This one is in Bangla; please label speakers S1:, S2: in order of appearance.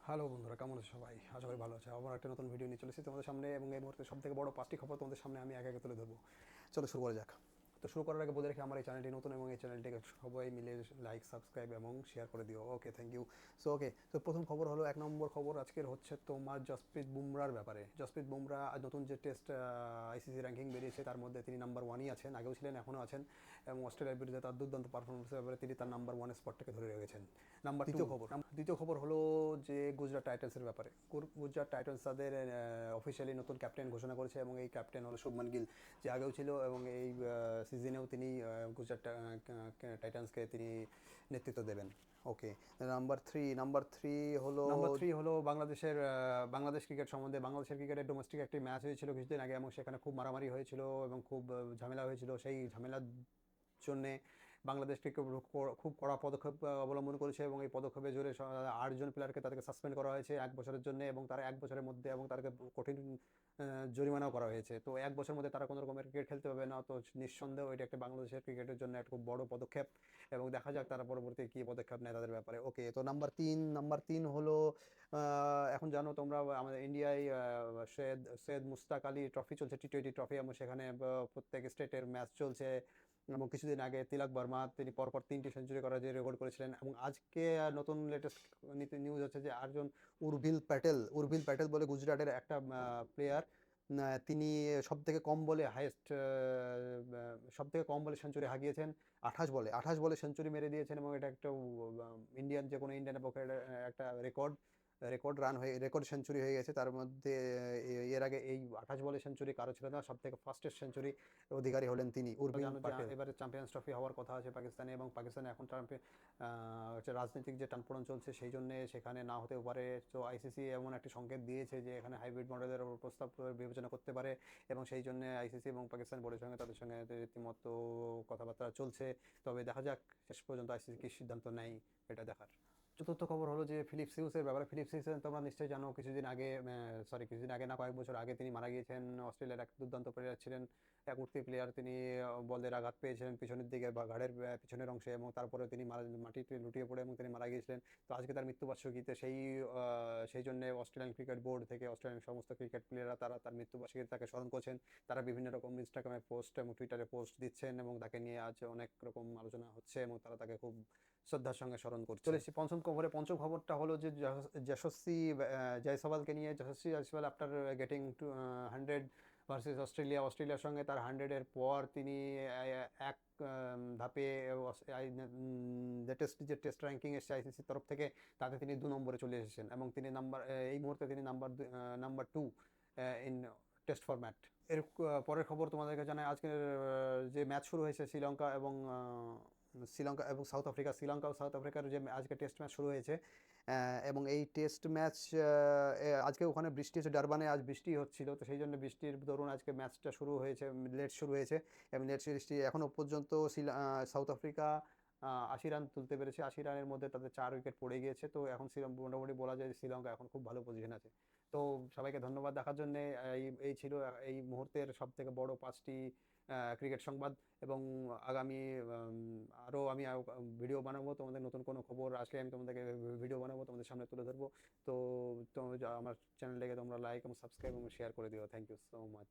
S1: হ্যালো বন্ধুরা, কেমন আছো সবাই? আশা করি ভালো আছে। আবার একটা নতুন ভিডিও নিয়ে চলেছি তোমাদের সামনে, এবং এই মুহূর্তে সব থেকে বড় 5টি খবর তোমাদের সামনে আমি একে একে তুলে ধরবো। চলো শুরু করা যাক। তো শুরু করার আগে বলে রাখি, আমার এই চ্যানেলটি নতুন এবং এই চ্যানেলটিকে সবাই মিলে লাইক, সাবস্ক্রাইব এবং শেয়ার করে দিও। ওকে, থ্যাংক ইউ। তো প্রথম খবর হলো, 1 নম্বর খবর আজকের হচ্ছে তোমার জসপ্রীত বুমরার ব্যাপারে। জসপ্রীত বুমরা নতুন যে টেস্ট আইসিসি র্যাঙ্কিং বেরিয়েছে তার মধ্যে তিনি নাম্বার ওয়ানই আছেন, আগেও ছিলেন, এখনও আছেন। এবং অস্ট্রেলিয়ার বিরুদ্ধে তার দুর্দান্ত পারফরমেন্সের ব্যাপারে তিনি তার নাম্বার ওয়ানের স্পটটাকে ধরে রেখেছেন। দ্বিতীয় খবর হলো যে গুজরাট টাইটান্সের ব্যাপারে। গুজরাট টাইটান্স তাদের অফিসিয়ালি নতুন ক্যাপ্টেন ঘোষণা করেছে, এবং এই ক্যাপ্টেন হলো শুভমান গিল, যে আগেও ছিল এবং এই সিজনেও তিনি গুজরাট টাইটান্সকে তিনি নেতৃত্ব দেবেন। ওকে। নাম্বার থ্রি হলো বাংলাদেশ ক্রিকেট সম্বন্ধে। বাংলাদেশের ক্রিকেটের ডোমেস্টিক একটি ম্যাচ হয়েছিল কিছুদিন আগে, এবং সেখানে খুব মারামারি হয়েছিল এবং খুব ঝামেলা হয়েছিল। সেই ঝামেলার জন্যে বাংলাদেশ ক্রিকেট খুব কড়া পদক্ষেপ অবলম্বন করেছে, এবং এই পদক্ষেপে জোরে 8 জন প্লেয়ারকে তাদেরকে সাসপেন্ড করা হয়েছে 1 বছরের জন্য, এবং তারা 1 বছরের মধ্যে এবং তাদেরকে কঠিন জরিমানাও করা হয়েছে। তো 1 বছরের মধ্যে তারা কোনো রকমের ক্রিকেট খেলতে পারবে না। তো নিঃসন্দেহ এটা একটা বাংলাদেশের ক্রিকেটের জন্য একটা খুব বড় পদক্ষেপ, এবং দেখা যাক তারা পরবর্তী কী পদক্ষেপ নেয় তাদের ব্যাপারে। ওকে, তো নাম্বার তিন হলো, এখন জানো তোমরা আমাদের ইন্ডিয়ায় সৈয়দ মুস্তাক আলী ট্রফি চলছে, টি20 ট্রফি, এবং সেখানে প্রত্যেক স্টেটের ম্যাচ চলছে। এবং কিছুদিন আগে তিলক বর্মা তিনি পরপর 3টি সেঞ্চুরি করার যে রেকর্ড করেছিলেন। এবং আজকে নতুন লেটেস্ট নিউজ হচ্ছে যে আরেকজন উর্ভিল প্যাটেল বলে গুজরাটের একটা প্লেয়ার, তিনি সব থেকে কম বলে সেঞ্চুরি হাঁকিয়েছেন। 28 বলে সেঞ্চুরি মেরে দিয়েছেন, এবং এটা একটা যে কোনো ইন্ডিয়ানের পক্ষে একটা রেকর্ড সেঞ্চুরি হয়ে গেছে। তার মধ্যে এর আগে এই 28 বলে সেঞ্চুরি কারো ছিল না। সব থেকে ফাস্টেস্ট সেঞ্চুরি অধিকারী হলেন তিনি, উর্বিল প্যাটেল। এবারে চ্যাম্পিয়ন্স ট্রফি হওয়ার কথা আছে পাকিস্তানে, এবং পাকিস্তানে এখন হচ্ছে রাজনৈতিক যে টানপোড়েন চলছে, সেই জন্য সেখানে না হতেও পারে। তো আইসিসি এমন একটি সংকেত দিয়েছে যে এখানে হাইব্রিড মডেলের প্রস্তাব বিবেচনা করতে পারে, এবং সেই জন্য আইসিসি এবং পাকিস্তান বোর্ডের সঙ্গে তাদের সঙ্গে রীতিমতো কথাবার্তা চলছে। তবে দেখা যাক শেষ পর্যন্ত আইসিসি কী সিদ্ধান্ত নেয়, এটা দেখার। চতুর্থ খবর হলো যে ফিলিপ সিউসের ব্যাপারে। ফিলিপ সিউস তোমরা নিশ্চয়ই জানো, কিছুদিন আগে না, কয়েক বছর আগে তিনি মারা গিয়েছেন। অস্ট্রেলিয়ার এক দুর্দান্ত প্লেয়ার ছিলেন, এক উঠতি প্লেয়ার। তিনি বলের আঘাত পেয়েছিলেন পিছনের দিকে বা ঘাড়ের পিছনের অংশে, এবং তারপরে তিনি মাটিতে লুটিয়ে পড়ে এবং তিনি মারা গিয়েছিলেন। তো আজকে তার মৃত্যুবার্ষিকীতে সেই জন্য অস্ট্রেলিয়ান ক্রিকেট বোর্ড থেকে অস্ট্রেলিয়ান সমস্ত ক্রিকেট প্লেয়াররা তারা তার মৃত্যুবার্ষিকীতে তাকে স্মরণ করছেন। তারা বিভিন্ন রকম ইনস্টাগ্রামে পোস্ট এবং টুইটারে পোস্ট দিচ্ছেন, এবং তাকে নিয়ে আজ অনেক রকম আলোচনা হচ্ছে, এবং তারা তাকে খুব শ্রদ্ধার সঙ্গে স্মরণ করছে। চলে এসেছি পঞ্চম খবরটা হলো যে যশস্বী জয়সওয়ালকে নিয়ে। Yashasvi Jaiswal after getting to 100 versus অস্ট্রেলিয়ার সঙ্গে তার 100-এর পর তিনি এক ধাপে লেটেস্ট যে টেস্ট র্যাঙ্কিং এসছে আইসিসির তরফ থেকে, তাতে তিনি 2 নম্বরে চলে এসেছেন, এবং তিনি এই মুহূর্তে তিনি নাম্বার 2 ইন টেস্ট ফরম্যাট। পরের খবর তোমাদেরকে জানাই, আজকের যে ম্যাচ শুরু হয়েছে শ্রীলঙ্কা এবং সাউথ আফ্রিকার যে আজকে টেস্ট ম্যাচ শুরু হয়েছে, এবং এই টেস্ট ম্যাচ আজকে ওখানে বৃষ্টি হচ্ছে, ডারবানে আজ বৃষ্টি হচ্ছিল, তো সেই জন্য বৃষ্টির দরুন আজকে ম্যাচটা লেট শুরু হয়েছে। এবং লেট বৃষ্টি এখনও পর্যন্ত সাউথ আফ্রিকা 80 রান তুলতে পেরেছে। 80 রানের মধ্যে তাদের 4 উইকেট পড়ে গিয়েছে। তো এখন মোটামুটি বলা যায় যে শ্রীলঙ্কা এখন খুব ভালো পজিশন আছে। তো সবাইকে ধন্যবাদ দেখার জন্যে। এই ছিল এই মুহূর্তের সব থেকে বড় 5টি ক্রিকেট সংবাদ। এবং আগামী আরও আমি ভিডিও বানাবো, তোমাদের নতুন কোনো খবর আসলে আমি তোমাদেরকে ভিডিও বানাবো, তোমাদের সামনে তুলে ধরবো। তো আমার চ্যানেলটাকে তোমরা লাইক এবং সাবস্ক্রাইব এবং শেয়ার করে দিও। Thank you so much.